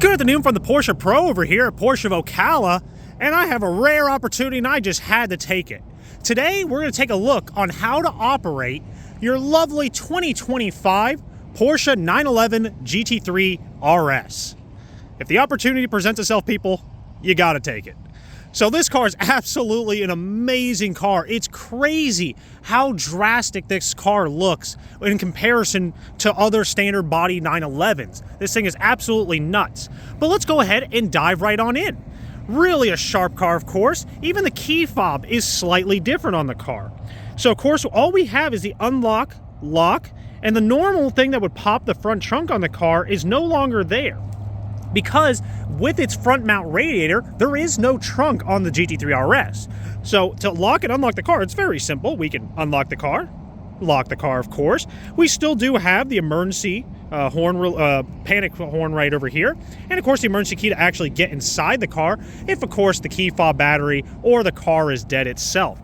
Good afternoon from the Porsche Pro over here at Porsche of Ocala, and I have a rare opportunity and I just had to take it. Today we're going to take a look on how to operate your lovely 2025 Porsche 911 GT3 RS. If the opportunity presents itself, people, you got to take it. So this car is absolutely an amazing car. It's crazy how drastic this car looks in comparison to other standard body 911s. This thing is absolutely nuts. But let's go ahead and dive right on in. Really a sharp car, of course. Even the key fob is slightly different on the car. So of course, all we have is the unlock, lock, and the normal thing that would pop the front trunk on the car is no longer there. Because with its front mount radiator, there is no trunk on the GT3 RS. So to lock and unlock the car, it's very simple. We can unlock the car, lock the car, of course. We still do have the emergency panic horn right over here. And of course, the emergency key to actually get inside the car if, of course, the key fob battery or the car is dead itself.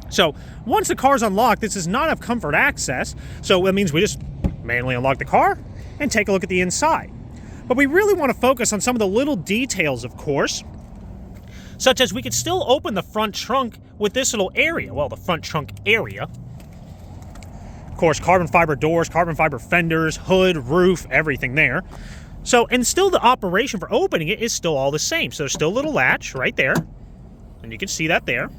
So once the car is unlocked, this does not have comfort access. So that means we just manually unlock the car and take a look at the inside. But we really want to focus on some of the little details, of course, such as we could still open the front trunk with this little area. Well, the front trunk area. Of course, carbon fiber doors, carbon fiber fenders, hood, roof, everything there. So, and still the operation for opening it is still all the same. So there's still a little latch right there. And you can see that there.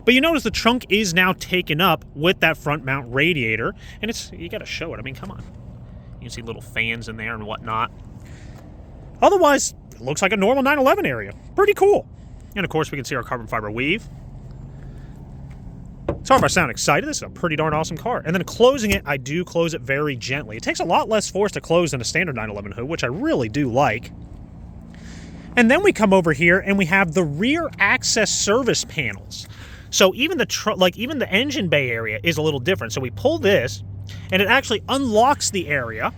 But you notice the trunk is now taken up with that front mount radiator. And it's, you got to show it. I mean, come on. You can see little fans in there and whatnot. Otherwise, it looks like a normal 911 area. Pretty cool. And of course, we can see our carbon fiber weave. Sorry if I sound excited. This is a pretty darn awesome car. And then closing it, I do close it very gently. It takes a lot less force to close than a standard 911 hood, which I really do like. And then we come over here and we have the rear access service panels. So even the engine bay area is a little different. So we pull this and it actually unlocks the area.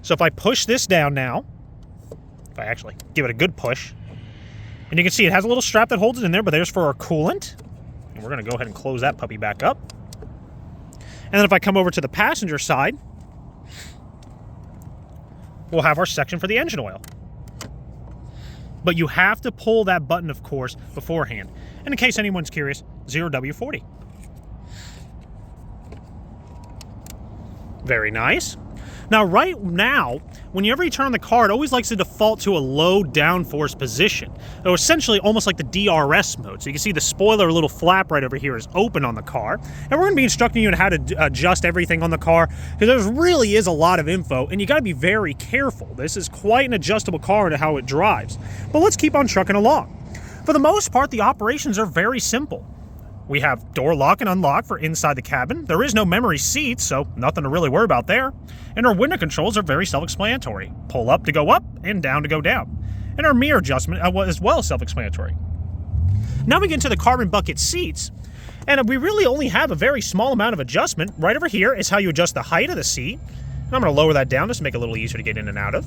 So if I push this down now, if I actually give it a good push, and you can see it has a little strap that holds it in there, but there's for our coolant. And we're going to go ahead and close that puppy back up. And then if I come over to the passenger side, we'll have our section for the engine oil. But you have to pull that button, of course, beforehand. And in case anyone's curious, 0W40. Very nice. Now, right now, whenever you turn on the car, it always likes to default to a low downforce position. So essentially almost like the DRS mode. So you can see the spoiler little flap right over here is open on the car. And we're going to be instructing you on how to adjust everything on the car, because there really is a lot of info, and you got to be very careful. This is quite an adjustable car to how it drives. But let's keep on trucking along. For the most part, the operations are very simple. We have door lock and unlock for inside the cabin. There is no memory seats, so nothing to really worry about there. And our window controls are very self-explanatory. Pull up to go up and down to go down. And our mirror adjustment as well is self-explanatory. Now we get into the carbon bucket seats, and we really only have a very small amount of adjustment. Right over here is how you adjust the height of the seat. And I'm going to lower that down just to make it a little easier to get in and out of.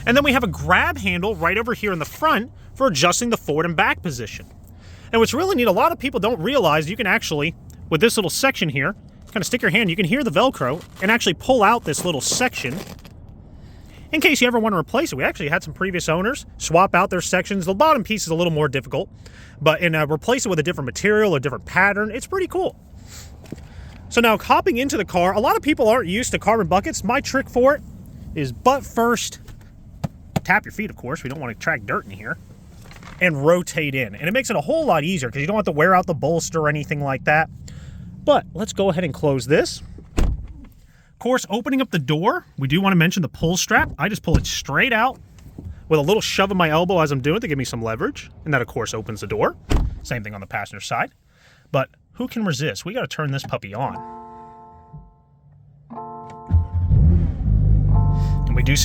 And then we have a grab handle right over here in the front for adjusting the forward and back position. And what's really neat, a lot of people don't realize you can actually, with this little section here, kind of stick your hand, you can hear the Velcro, and actually pull out this little section in case you ever want to replace it. We actually had some previous owners swap out their sections. The bottom piece is a little more difficult, but replace it with a different material or different pattern. It's pretty cool. So now hopping into the car, a lot of people aren't used to carbon buckets. My trick for it is butt first, tap your feet, of course. We don't want to track dirt in here. And rotate in. And it makes it a whole lot easier because you don't have to wear out the bolster or anything like that. But let's go ahead and close this. Of course, opening up the door, we do want to mention the pull strap. I just pull it straight out with a little shove of my elbow as I'm doing it to give me some leverage. And that, of course, opens the door. Same thing on the passenger side. But who can resist? We got to turn this puppy on.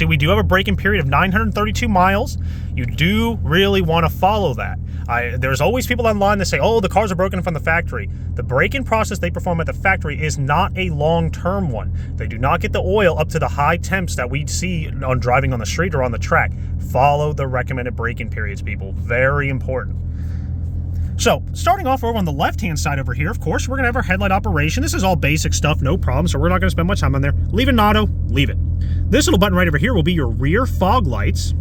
We do have a break-in period of 932 miles. You do really want to follow that. There's always people online that say, oh, the cars are broken from the factory. The break-in process they perform at the factory is not a long-term one. They do not get the oil up to the high temps that we'd see on driving on the street or on the track. Follow the recommended break-in periods, people. Very important. So, starting off over on the left-hand side over here, of course, we're going to have our headlight operation. This is all basic stuff, no problem, so we're not going to spend much time on there. Leave it in auto, leave it. This little button right over here will be your rear fog lights.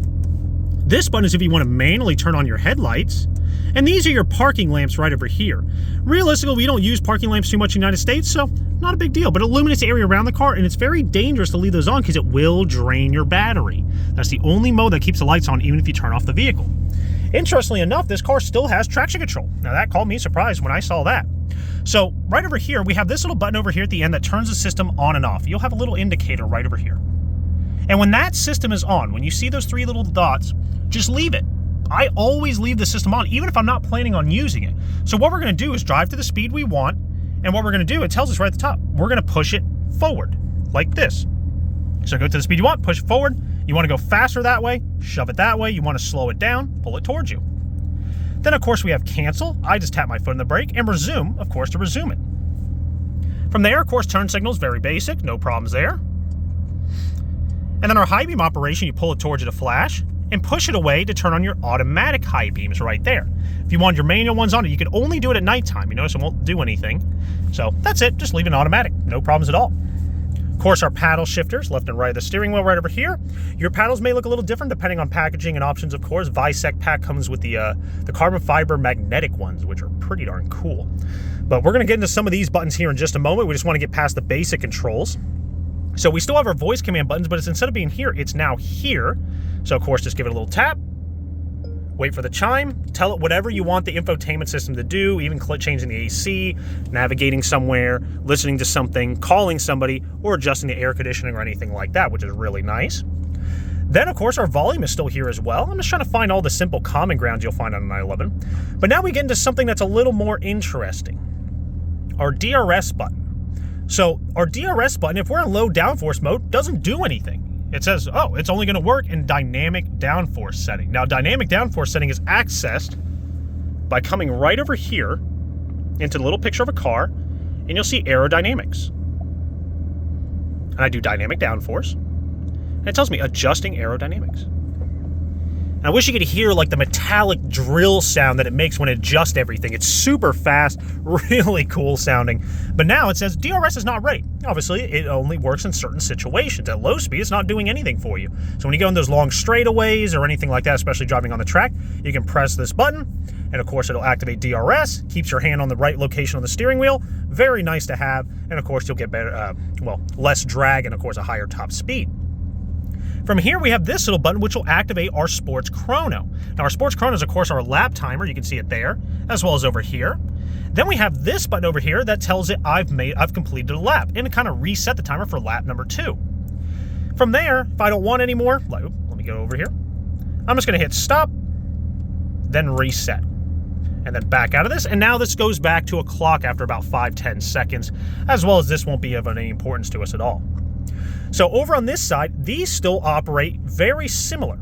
This button is if you want to manually turn on your headlights. And these are your parking lamps right over here. Realistically, we don't use parking lamps too much in the United States, so not a big deal. But it illuminates the area around the car, and it's very dangerous to leave those on because it will drain your battery. That's the only mode that keeps the lights on even if you turn off the vehicle. Interestingly enough, this car still has traction control. Now that caught me surprised when I saw that. So right over here, we have this little button over here at the end that turns the system on and off. You'll have a little indicator right over here. And when that system is on, when you see those three little dots, just leave it. I always leave the system on, even if I'm not planning on using it. So what we're going to do is drive to the speed we want, and what we're going to do, it tells us right at the top, we're going to push it forward, like this. So go to the speed you want, push it forward. You want to go faster that way, shove it that way. You want to slow it down, pull it towards you. Then, of course, we have cancel. I just tap my foot on the brake, and resume, of course, to resume it. From there, of course, turn signal is very basic, no problems there. And then our high beam operation, you pull it towards you to flash, and push it away to turn on your automatic high beams right there. If you want your manual ones on it, you can only do it at nighttime. You notice it won't do anything. So that's it, just leave it automatic, no problems at all. Of course, our paddle shifters, left and right of the steering wheel right over here. Your paddles may look a little different depending on packaging and options, of course. Visec pack comes with the carbon fiber magnetic ones, which are pretty darn cool. But we're gonna get into some of these buttons here in just a moment. We just wanna get past the basic controls. So we still have our voice command buttons, but it's instead of being here, it's now here. So of course, just give it a little tap, wait for the chime, tell it whatever you want the infotainment system to do, even changing the AC, navigating somewhere, listening to something, calling somebody, or adjusting the air conditioning or anything like that, which is really nice. Then, of course, our volume is still here as well. I'm just trying to find all the simple common grounds you'll find on a 911. But now we get into something that's a little more interesting. Our DRS button. So our DRS button, if we're in low downforce mode, doesn't do anything. It says, oh, it's only going to work in dynamic downforce setting. Now, dynamic downforce setting is accessed by coming right over here into the little picture of a car, and you'll see aerodynamics. And I do dynamic downforce, and it tells me adjusting aerodynamics. And I wish you could hear like the metallic drill sound that it makes when it adjusts everything. It's super fast, really cool sounding. But now it says DRS is not ready. Obviously, it only works in certain situations. At low speed, it's not doing anything for you. So when you go in those long straightaways or anything like that, especially driving on the track, you can press this button, and of course it'll activate DRS, keeps your hand on the right location on the steering wheel. Very nice to have, and of course you'll get better, less drag and of course a higher top speed. From here, we have this little button, which will activate our sports chrono. Now, our sports chrono is, of course, our lap timer. You can see it there, as well as over here. Then we have this button over here that tells it I've completed a lap, and it kind of reset the timer for lap number 2. From there, if I don't want any more, let me go over here. I'm just going to hit stop, then reset, and then back out of this. And now this goes back to a clock after about 5-10 seconds, as well as this won't be of any importance to us at all. So over on this side, these still operate very similar.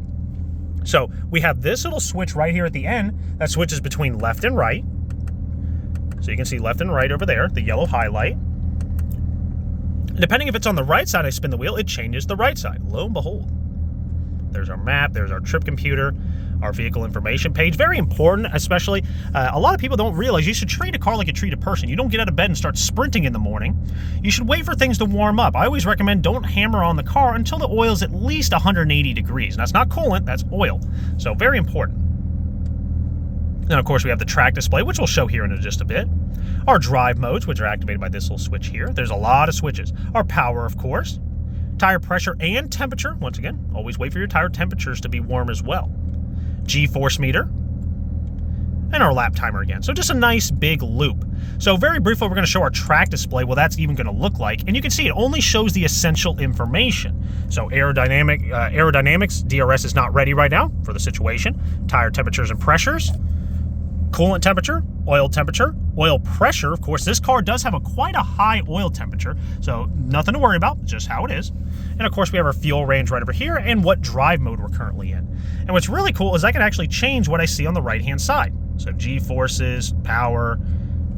So we have this little switch right here at the end that switches between left and right. So you can see left and right over there, the yellow highlight. Depending if it's on the right side, I spin the wheel, it changes the right side. Lo and behold. There's our map, there's our trip computer, our vehicle information page. Very important, especially, a lot of people don't realize you should treat a car like you treat a person. You don't get out of bed and start sprinting in the morning. You should wait for things to warm up. I always recommend don't hammer on the car until the oil is at least 180 degrees. And that's not coolant, that's oil. So very important. Then, of course, we have the track display, which we'll show here in just a bit. Our drive modes, which are activated by this little switch here. There's a lot of switches. Our power, of course. Tire pressure and temperature. Once again, always wait for your tire temperatures to be warm as well. G-force meter, and our lap timer again. So just a nice big loop. So very briefly, we're going to show our track display, what that's even going to look like. And you can see it only shows the essential information. So aerodynamics, DRS is not ready right now for the situation. Tire temperatures and pressures. Coolant temperature, oil pressure. Of course, this car does have quite a high oil temperature, so nothing to worry about, just how it is. And of course, we have our fuel range right over here and what drive mode we're currently in. And what's really cool is I can actually change what I see on the right-hand side. So G-forces, power,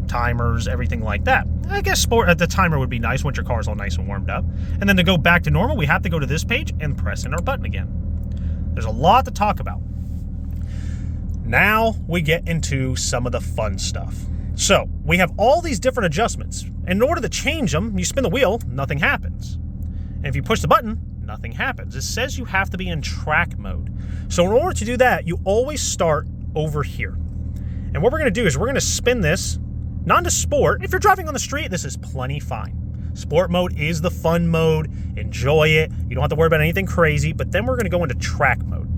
timers, everything like that. I guess the timer would be nice once your car is all nice and warmed up. And then to go back to normal, we have to go to this page and press in our button again. There's a lot to talk about. Now we get into some of the fun stuff. So we have all these different adjustments. In order to change them, you spin the wheel, nothing happens. And if you push the button, nothing happens. It says you have to be in track mode. So in order to do that, you always start over here. And what we're going to do is we're going to spin this, not into sport. If you're driving on the street, this is plenty fine. Sport mode is the fun mode. Enjoy it. You don't have to worry about anything crazy. But then we're going to go into track mode.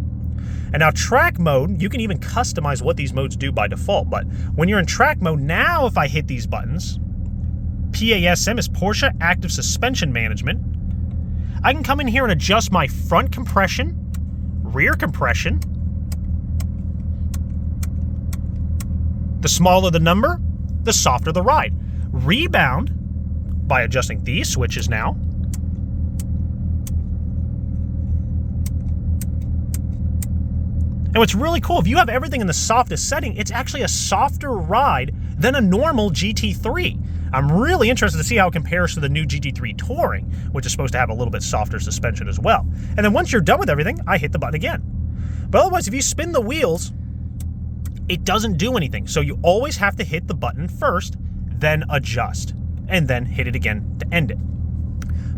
And now track mode, you can even customize what these modes do by default. But when you're in track mode, now if I hit these buttons, PASM is Porsche Active Suspension Management. I can come in here and adjust my front compression, rear compression. The smaller the number, the softer the ride. Rebound by adjusting these switches now. And what's really cool, if you have everything in the softest setting, it's actually a softer ride than a normal GT3. I'm really interested to see how it compares to the new GT3 Touring, which is supposed to have a little bit softer suspension as well. And then once you're done with everything, I hit the button again. But otherwise, if you spin the wheels, it doesn't do anything. So you always have to hit the button first, then adjust, and then hit it again to end it.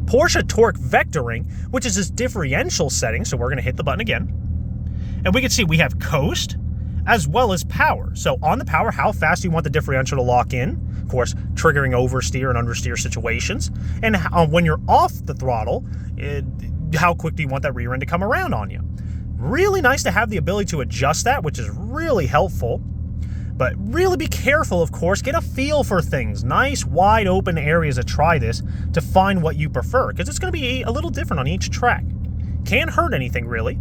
Porsche Torque Vectoring, which is this differential setting, so we're going to hit the button again. And we can see we have coast as well as power. So on the power, how fast do you want the differential to lock in? Of course, triggering oversteer and understeer situations. And when you're off the throttle, how quick do you want that rear end to come around on you? Really nice to have the ability to adjust that, which is really helpful. But really be careful, of course. Get a feel for things. Nice, wide open areas to try this to find what you prefer, because it's going to be a little different on each track. Can't hurt anything, really.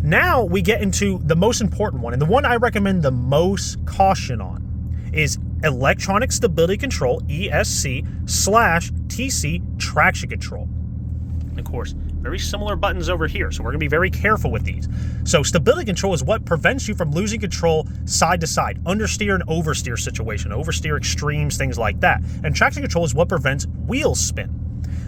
Now we get into the most important one, and the one I recommend the most caution on is Electronic Stability Control, ESC/TC Traction Control. And of course, very similar buttons over here, so we're going to be very careful with these. So stability control is what prevents you from losing control side to side, understeer and oversteer situation, oversteer extremes, things like that. And traction control is what prevents wheel spin.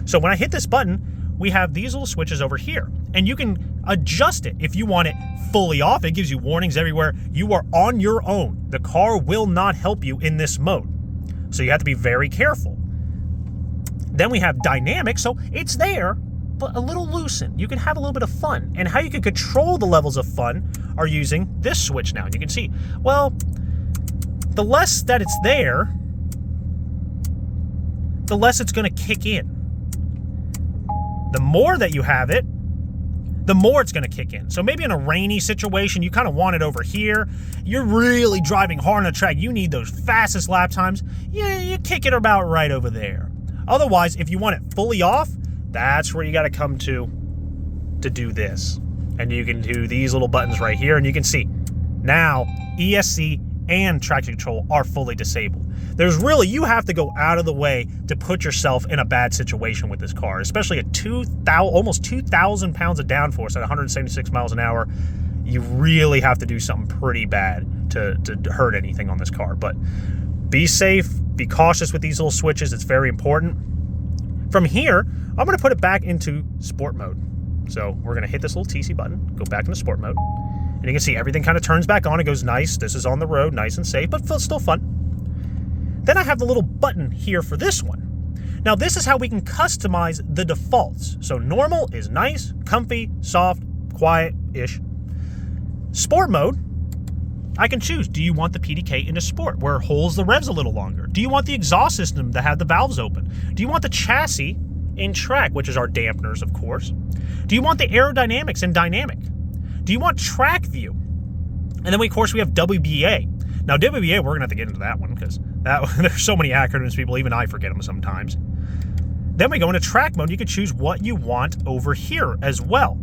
So when I hit this button, we have these little switches over here, and you can adjust it. If you want it fully off, it gives you warnings everywhere. You are on your own. The car will not help you in this mode. So you have to be very careful. Then we have dynamic, so it's there, but a little loosened. You can have a little bit of fun. And how you can control the levels of fun are using this switch now. And you can see, well, the less that it's there, the less it's going to kick in. The more that you have it, the more it's going to kick in. So maybe in a rainy situation, you kind of want it over here. You're really driving hard on the track. You need those fastest lap times. You kick it about right over there. Otherwise, if you want it fully off, that's where you got to come to do this. And you can do these little buttons right here, and you can see now ESC and traction control are fully disabled. There's really, you have to go out of the way to put yourself in a bad situation with this car, especially at almost 2,000 pounds of downforce at 176 miles an hour. You really have to do something pretty bad to hurt anything on this car. But be safe, be cautious with these little switches. It's very important. From here, I'm going to put it back into sport mode. So we're going to hit this little TC button, go back into sport mode. And you can see everything kind of turns back on. It goes nice. This is on the road, nice and safe, but still fun. Then I have the little button here for this one. Now this is how we can customize the defaults. So normal is nice, comfy, soft, quiet-ish. Sport mode, I can choose. Do you want the PDK into sport, where it holds the revs a little longer? Do you want the exhaust system to have the valves open? Do you want the chassis in track, which is our dampeners, of course? Do you want the aerodynamics in dynamic? Do you want track view? And then, of course, we have WBA. Now, WBA, we're going to have to get into that one because there's so many acronyms, people, even I forget them sometimes. Then we go into track mode. You can choose what you want over here as well.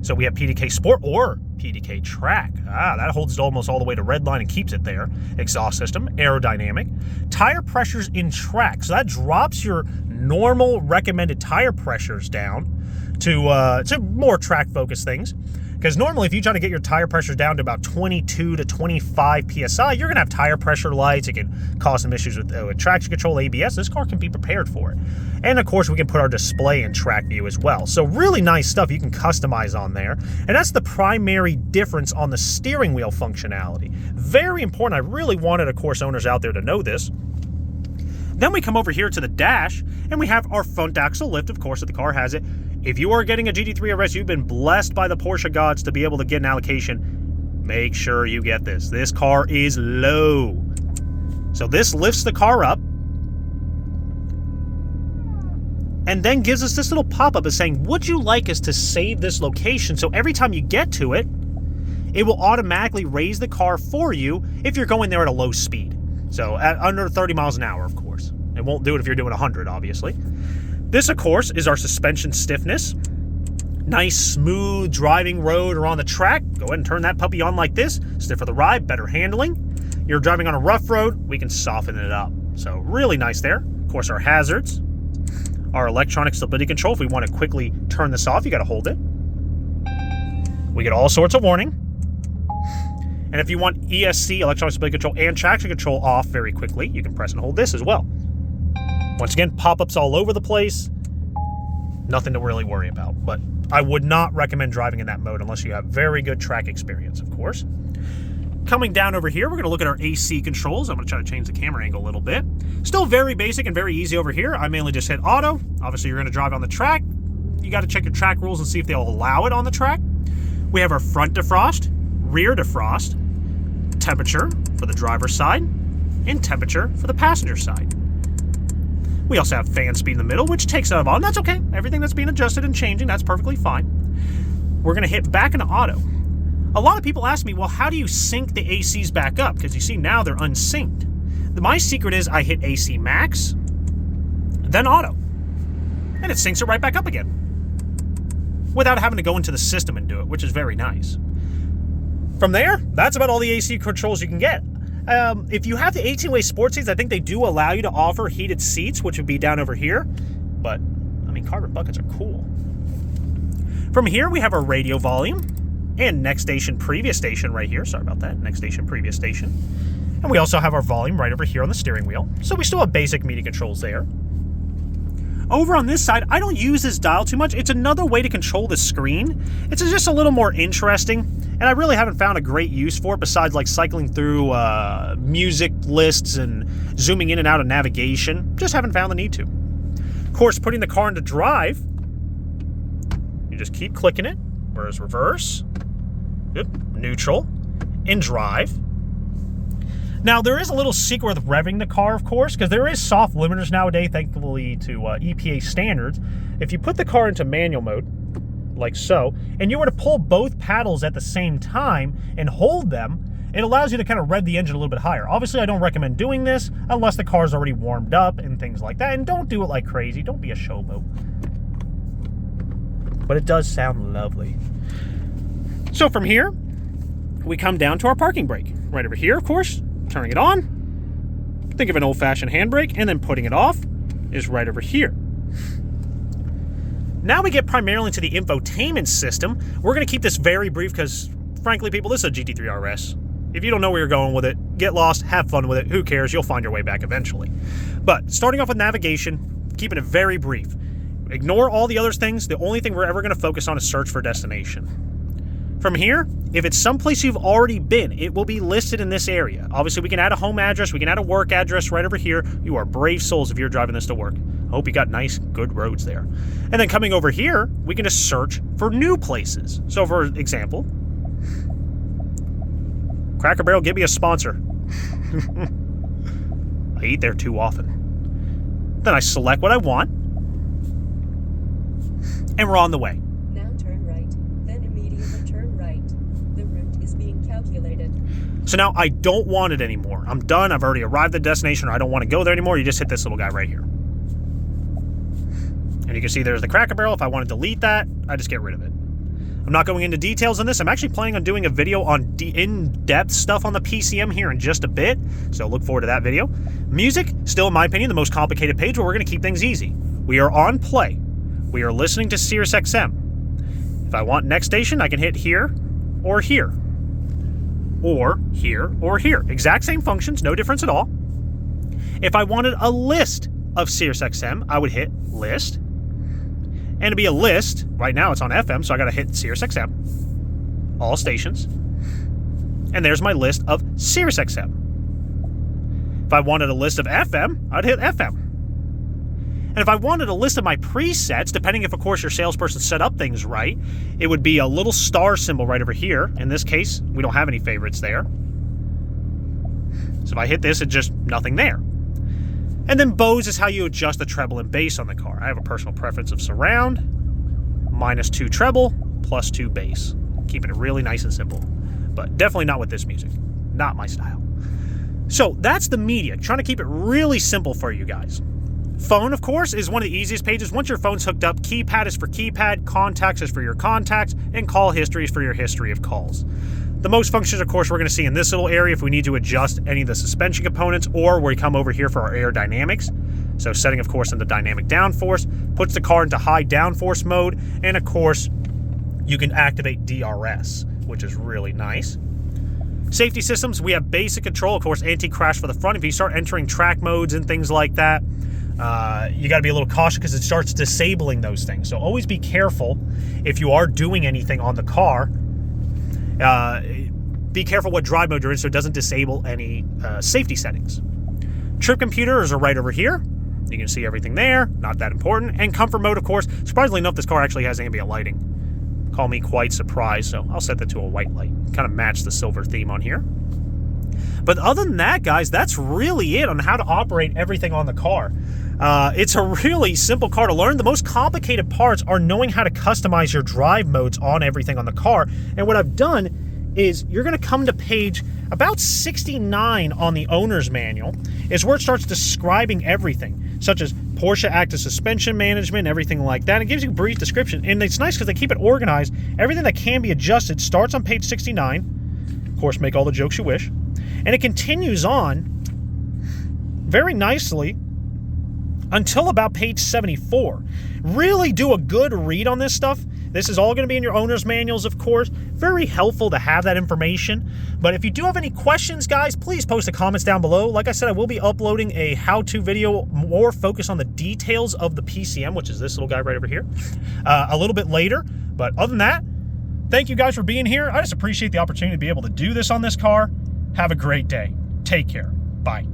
So we have PDK Sport or PDK Track. That holds it almost all the way to red line and keeps it there. Exhaust system, aerodynamic. Tire pressures in track. So that drops your normal recommended tire pressures down to more track-focused things. Because normally, if you try to get your tire pressures down to about 22 to 25 PSI, you're going to have tire pressure lights. It can cause some issues with traction control, ABS. This car can be prepared for it. And, of course, we can put our display in track view as well. So really nice stuff you can customize on there. And that's the primary difference on the steering wheel functionality. Very important. I really wanted, of course, owners out there to know this. Then we come over here to the dash, and we have our front axle lift, of course, if the car has it. If you are getting a GT3 RS, you've been blessed by the Porsche gods to be able to get an allocation. Make sure you get this. This car is low. So this lifts the car up, and then gives us this little pop-up as saying, would you like us to save this location? So every time you get to it, it will automatically raise the car for you if you're going there at a low speed. So at under 30 miles an hour, of course. It won't do it if you're doing 100, obviously. This, of course, is our suspension stiffness. Nice, smooth driving road or on the track. Go ahead and turn that puppy on like this. Stiff for the ride, better handling. You're driving on a rough road, we can soften it up. So really nice there. Of course, our hazards. Our electronic stability control. If we want to quickly turn this off, you got to hold it. We get all sorts of warning. And if you want ESC, electronic stability control, and traction control off very quickly, you can press and hold this as well. Once again, pop-ups all over the place. Nothing to really worry about. But I would not recommend driving in that mode unless you have very good track experience, of course. Coming down over here, we're going to look at our AC controls. I'm going to try to change the camera angle a little bit. Still very basic and very easy over here. I mainly just hit auto. Obviously, you're going to drive on the track. You got to check your track rules and see if they'll allow it on the track. We have our front defrost, rear defrost, temperature for the driver's side, and temperature for the passenger side. We also have fan speed in the middle, which takes out of all, and that's okay. Everything that's being adjusted and changing, that's perfectly fine. We're going to hit back into auto. A lot of people ask me, well, how do you sync the ACs back up? Because you see now they're unsynced. My secret is I hit AC max, then auto, and it syncs it right back up again without having to go into the system and do it, which is very nice. From there, that's about all the AC controls you can get. If you have the 18-way sports seats, I think they do allow you to offer heated seats, which would be down over here. But, I mean, carbon buckets are cool. From here, we have our radio volume and next station, previous station right here. Sorry about that. Next station, previous station. And we also have our volume right over here on the steering wheel. So we still have basic media controls there. Over on this side, I don't use this dial too much. It's another way to control the screen. It's just a little more interesting, and I really haven't found a great use for it besides like cycling through music lists and zooming in and out of navigation. Just haven't found the need to. Of course, putting the car into drive, you just keep clicking it. Whereas reverse, neutral, and drive. Now, there is a little secret with revving the car, of course, because there is soft limiters nowadays, thankfully to EPA standards. If you put the car into manual mode, like so, and you were to pull both paddles at the same time and hold them, it allows you to kind of rev the engine a little bit higher. Obviously, I don't recommend doing this unless the car's already warmed up and things like that, and don't do it like crazy. Don't be a showboat. But it does sound lovely. So from here, we come down to our parking brake. Right over here, of course. Turning it on, think of an old-fashioned handbrake, and then putting it off is right over here. Now we get primarily into the infotainment system. We're going to keep this very brief because, frankly, people, this is a GT3 RS. If you don't know where you're going with it, get lost, have fun with it. Who cares? You'll find your way back eventually. But starting off with navigation, keeping it very brief. Ignore all the other things. The only thing we're ever going to focus on is search for destination. From here, if it's someplace you've already been, it will be listed in this area. Obviously, we can add a home address. We can add a work address right over here. You are brave souls if you're driving this to work. I hope you got nice, good roads there. And then coming over here, we can just search for new places. So, for example, Cracker Barrel, give me a sponsor. I eat there too often. Then I select what I want, and we're on the way. So now I don't want it anymore. I'm done. I've already arrived at the destination, or I don't want to go there anymore. You just hit this little guy right here. And you can see there's the Cracker Barrel. If I want to delete that, I just get rid of it. I'm not going into details on this. I'm actually planning on doing a video on in-depth stuff on the PCM here in just a bit. So look forward to that video. Music, still in my opinion, the most complicated page, but we're going to keep things easy. We are on play. We are listening to Sirius XM. If I want next station, I can hit here or here. Or here, or here. Exact same functions, no difference at all. If I wanted a list of Sirius XM, I would hit list. And to be a list, right now it's on FM, so I gotta hit Sirius XM. all stations. And there's my list of Sirius XM. If I wanted a list of FM, I'd hit FM. And if I wanted a list of my presets, depending if, of course, your salesperson set up things right, it would be a little star symbol right over here. In this case, we don't have any favorites there. So if I hit this, it's just nothing there. And then Bose is how you adjust the treble and bass on the car. I have a personal preference of surround, -2 treble, +2 bass. Keeping it really nice and simple. But definitely not with this music. Not my style. So that's the media. Trying to keep it really simple for you guys. Phone, of course, is one of the easiest pages. Once your phone's hooked up, keypad is for keypad, contacts is for your contacts, and call history is for your history of calls. The most functions, of course, we're going to see in this little area if we need to adjust any of the suspension components, or we come over here for our aerodynamics. So setting, of course, into dynamic downforce, puts the car into high downforce mode, and, of course, you can activate DRS, which is really nice. Safety systems, we have basic control, of course, anti-crash for the front. If you start entering track modes and things like that, you got to be a little cautious because it starts disabling those things. So always be careful if you are doing anything on the car. Be careful what drive mode you're in so it doesn't disable any safety settings. Trip computers are right over here. You can see everything there. Not that important. And comfort mode, of course. Surprisingly enough, this car actually has ambient lighting. Call me quite surprised, so I'll set that to a white light. Kind of match the silver theme on here. But other than that, guys, that's really it on how to operate everything on the car. It's a really simple car to learn. The most complicated parts are knowing how to customize your drive modes on everything on the car. And what I've done is you're going to come to page about 69 on the owner's manual is where it starts describing everything, such as Porsche active suspension management, everything like that. It gives you a brief description, and it's nice because they keep it organized. Everything that can be adjusted starts on page 69. Of course, make all the jokes you wish. And it continues on very nicely until about page 74. Really do a good read on this stuff. This is all going to be in your owner's manuals, of course. Very helpful to have that information. But if you do have any questions, guys, please post the comments down below. Like I said, I will be uploading a how-to video more focused on the details of the PCM, which is this little guy right over here, a little bit later. But other than that, thank you guys for being here. I just appreciate the opportunity to be able to do this on this car. Have a great day. Take care. Bye.